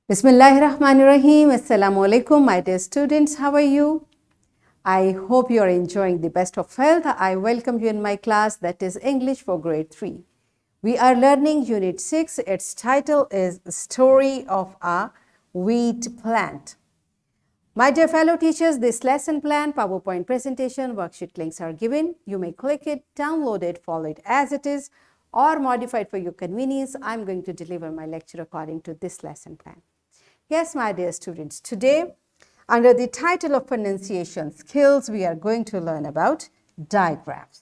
Bismillahirrahmanirrahim. Assalamu alaikum, my dear students. How are you? I hope you are enjoying the best of health. I welcome you in my class, that is English for grade 3. We are learning unit 6. Its title is Story of a Wheat Plant. My dear fellow teachers, this lesson plan, PowerPoint presentation, worksheet links are given. You may click it, download it, follow it as it is, or modify it for your convenience. I'm going to deliver my lecture according to this lesson plan. Yes, my dear students, today under the title of pronunciation skills, we are going to learn about digraphs.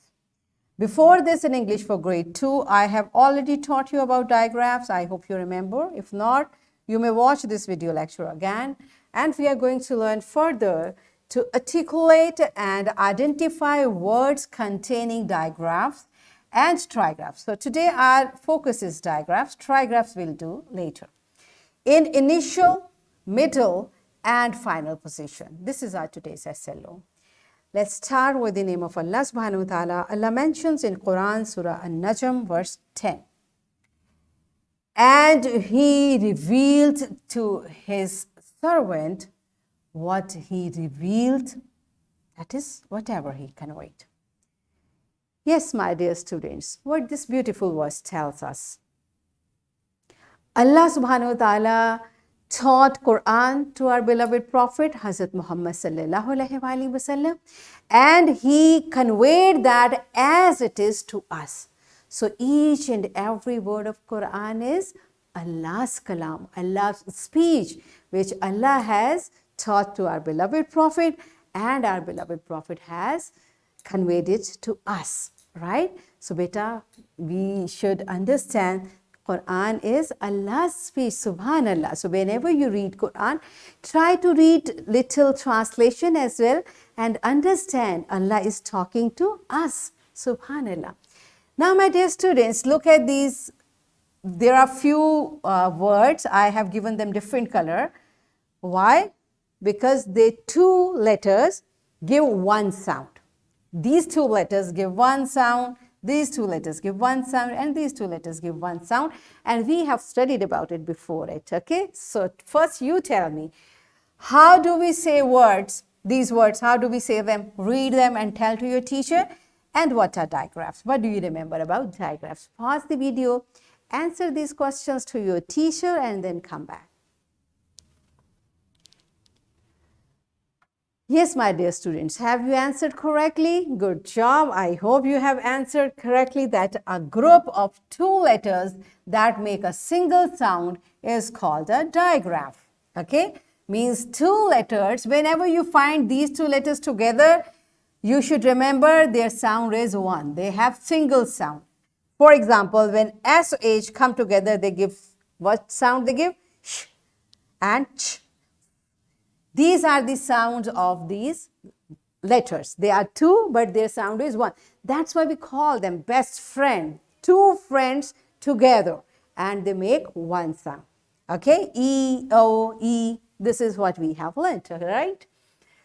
Before this in English for grade 2, I have already taught you about digraphs. I hope you remember. If not, you may watch this video lecture again. And we are going to learn further to articulate and identify words containing digraphs and trigraphs. So today our focus is digraphs. Trigraphs we'll do later. In initial, middle, and final position. This is our today's SLO. Let's start with the name of Allah subhanahu wa ta'ala. Allah mentions in Quran, Surah An-Najm, verse 10. And he revealed to his servant what he revealed, that is, whatever he conveyed. Yes, my dear students, what this beautiful verse tells us. Allah subhanahu wa ta'ala taught Quran to our beloved Prophet Hazrat Muhammad sallallahu alaihi wasallam, and he conveyed that as it is to us. So each and every word of Quran is Allah's kalam, Allah's speech, which Allah has taught to our beloved Prophet, and our beloved Prophet has conveyed it to us, right? So beta, we should understand Quran is Allah's speech, subhanallah. So whenever you read Quran, try to read little translation as well and understand Allah is talking to us, subhanallah. Now my dear students, look at these. There are few words. I have given them different color. Why? Because the two letters give one sound. These two letters give one sound. These two letters give one sound, and these two letters give one sound, and we have studied about it before it, okay? So first you tell me, how do we say words, these words, how do we say them? Read them and tell to your teacher. And what are digraphs? What do you remember about digraphs? Pause the video, answer these questions to your teacher, and then come back. Yes, my dear students, have you answered correctly? Good job. I hope you have answered correctly that a group of two letters that make a single sound is called a digraph. Okay? Means two letters. Whenever you find these two letters together, you should remember their sound is one. They have single sound. For example, when SH come together, they give, what sound they give? Sh and ch. These are the sounds of these letters. They are two, but their sound is one. That's why we call them best friend. Two friends together, and they make one sound. Okay? E, O, E. This is what we have learned, right?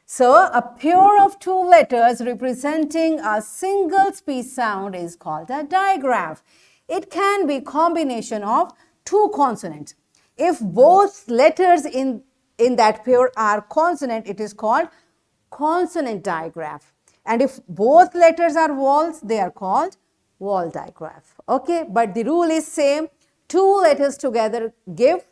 So, a pair of two letters representing a single speech sound is called a digraph. It can be a combination of two consonants. If both letters in that pair are consonant, it is called consonant digraph. And if both letters are vowels, they are called vowel digraph. Okay, but the rule is same. Two letters together give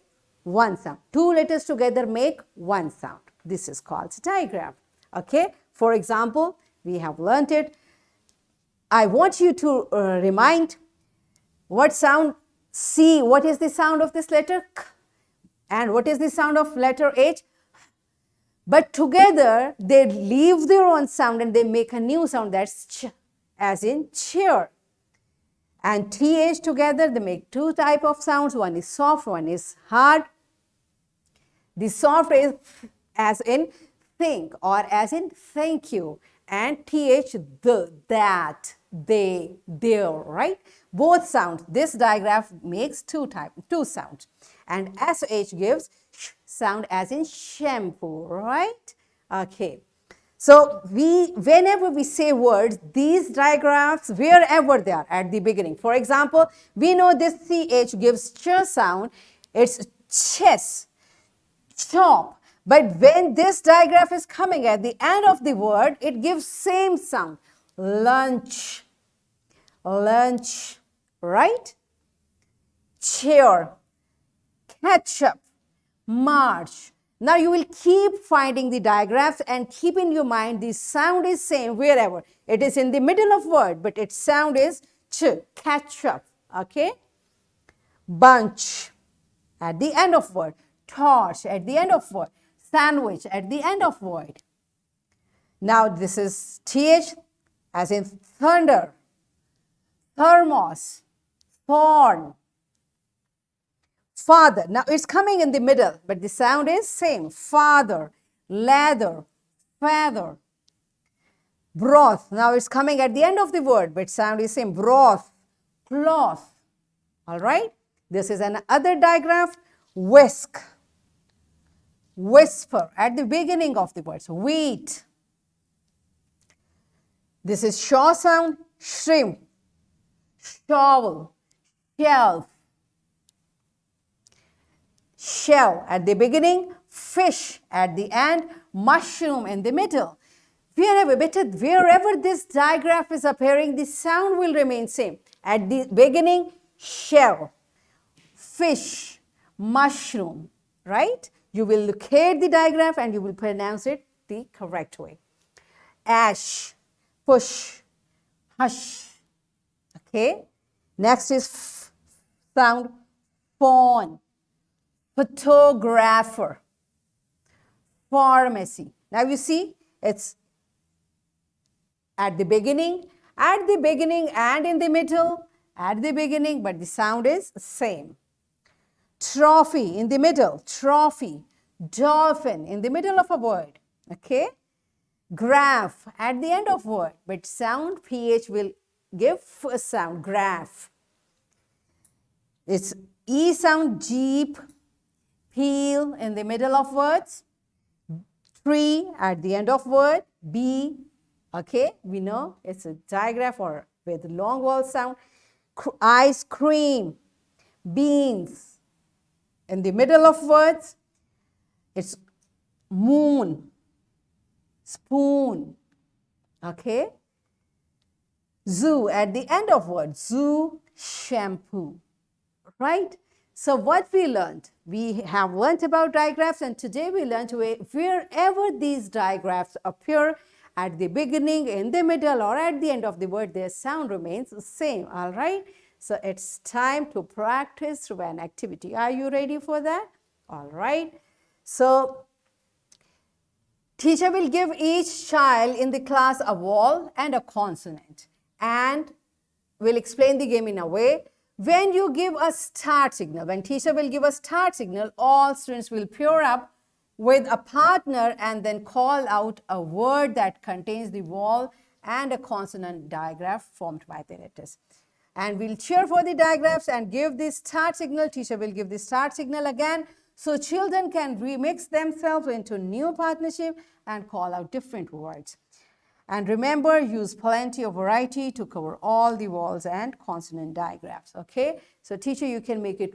one sound. Two letters together make one sound. This is called digraph. Okay, for example, we have learnt it. I want you to remind what sound C, what is the sound of this letter? K. And what is the sound of letter H? But together, they leave their own sound and they make a new sound, that's ch, as in chair. And TH together, they make two type of sounds. One is soft, one is hard. The soft is as in think or as in thank you. And TH, the, that, they, their, right? Both sounds. This digraph makes two sounds. And SH gives sound as in shampoo, right? Okay. So, whenever we say words, these digraphs, wherever they are at the beginning. For example, we know this CH gives ch sound. It's chess. chop. But when this digraph is coming at the end of the word, it gives same sound. Lunch, lunch, right? Chair, ketchup, march. Now you will keep finding the digraphs and keep in your mind the sound is same wherever. It is in the middle of word, but its sound is ch, ketchup, okay? Bunch, at the end of word. Torch, at the end of word. Sandwich, at the end of word. Now this is th as in thunder, thermos, thorn, father. Now it's coming in the middle, but the sound is same. Father, leather, feather. Broth. Now it's coming at the end of the word, but sound is same. Broth, cloth. All right. This is another digraph. Whisk, whisper at the beginning of the words. Wheat. This is shaw sound. Shrimp, shovel, shelf, shell at the beginning, fish at the end, mushroom in the middle. Wherever this digraph is appearing, the sound will remain same. At the beginning, shell, fish, mushroom, right? You will locate the digraph and you will pronounce it the correct way. Ash, push, hush. Okay. Next is sound phone, photographer, pharmacy. Now you see it's at the beginning and in the middle, at the beginning, but the sound is same. Trophy in the middle, trophy, dolphin in the middle of a word, okay? Graph at the end of word, but sound ph will give a sound, graph. It's e sound, jeep, peel in the middle of words, tree at the end of word, b, okay? We know it's a digraph or with long vowel sound. Ice cream, beans in the middle of words, it's moon, spoon, okay? Zoo at the end of word, zoo, shampoo, right? So what we learned? We have learned about digraphs, and today we learned wherever these digraphs appear at the beginning, in the middle, or at the end of the word, their sound remains the same, all right? So it's time to practice through an activity. Are you ready for that? All right. So teacher will give each child in the class a vowel and a consonant, and will explain the game in a way. When you give a start signal, when teacher will give a start signal, all students will pair up with a partner and then call out a word that contains the vowel and a consonant digraph formed by the letters. And we'll cheer for the digraphs and give the start signal. Teacher will give the start signal again, so children can remix themselves into new partnership and call out different words. And remember, use plenty of variety to cover all the vowels and consonant digraphs, okay? So teacher, you can make it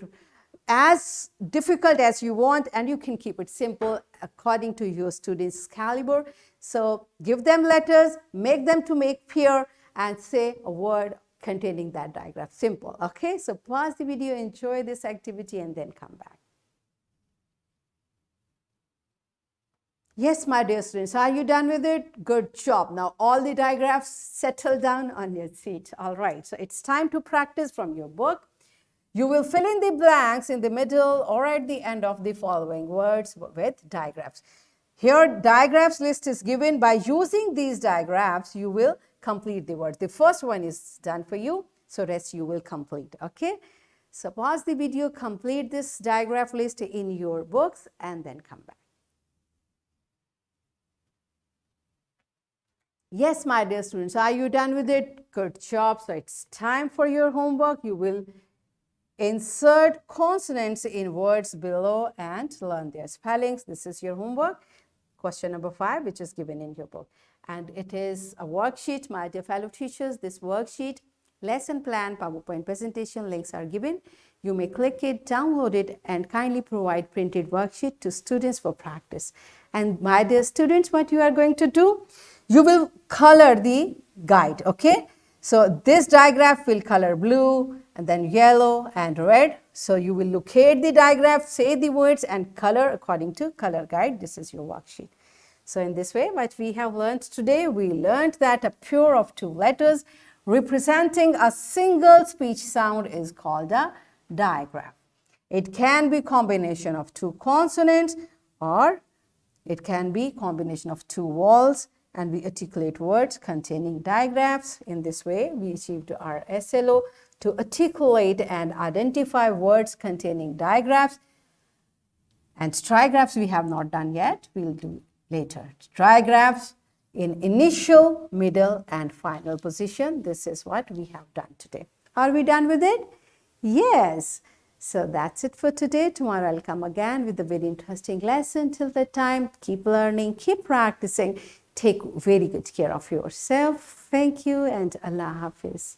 as difficult as you want, and you can keep it simple according to your students' caliber. So give them letters, make them to make pair, and say a word containing that digraph. Simple, okay? So pause the video, enjoy this activity, and then come back. Yes, my dear students, are you done with it? Good job. Now all the digraphs settle down on your seat. All right, so it's time to practice from your book. You will fill in the blanks in the middle or at the end of the following words with digraphs. Here, digraphs list is given. By using these digraphs, you will complete the words. The first one is done for you, so rest you will complete, okay? So pause the video, complete this digraph list in your books, and then come back. Yes, my dear students, are you done with it? Good job. So it's time for your homework. You will insert consonants in words below and learn their spellings. This is your homework. Question number 5, which is given in your book. And it is a worksheet, my dear fellow teachers. This worksheet Lesson plan, PowerPoint presentation links are given. You may click it, download it, and kindly provide printed worksheet to students for practice. And my dear students, what you are going to do? You will color the guide, okay? So this digraph will color blue and then yellow and red. So you will locate the digraph, say the words and color according to color guide. This is your worksheet. So in this way, what we have learned today, we learned that a pair of two letters representing a single speech sound is called a digraph. It can be combination of two consonants or it can be combination of two vowels, and we articulate words containing digraphs. In this way, we achieved our SLO to articulate and identify words containing digraphs. And trigraphs we have not done yet, we will do later. Trigraphs in initial, middle and final position. This is what we have done today. Are we done with it? Yes. So that's it for today. Tomorrow I'll come again with a very interesting lesson. Till that time, keep learning, keep practicing. Take very good care of yourself. Thank you and Allah Hafiz.